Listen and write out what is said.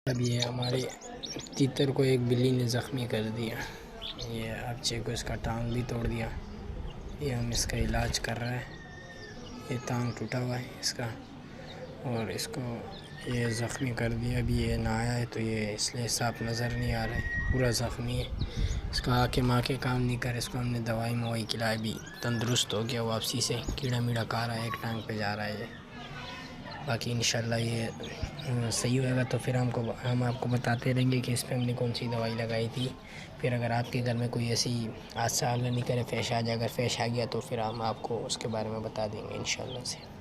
अब ये हमारे तीतर को एक बिल्ली ने ज़ख्मी कर दिया। ये अर्चे को इसका टांग भी तोड़ दिया। ये हम इसका इलाज कर रहे हैं। ये टांग टूटा हुआ है इसका और इसको ये ज़ख्मी कर दिया। अभी ये नहाया है तो ये इसलिए साफ नज़र नहीं आ रहा है, पूरा ज़ख्मी है। इसका आँखें माँखें काम नहीं कर। इसको हमने दवाई मवाई खिलाई, भी तंदुरुस्त हो गया वापसी से। कीड़ा मीड़ा खा रहा है, एक टांग पे जा रहा है ये। बाकी इंशाल्लाह ये सही होएगा तो फिर हम आपको बताते रहेंगे कि इस पे हमने कौन सी दवाई लगाई थी। फिर अगर आपके घर में कोई ऐसी हादसा नहीं करे, पेश आ जाए, अगर पेश आ गया तो फिर हम आपको उसके बारे में बता देंगे इंशाल्लाह से।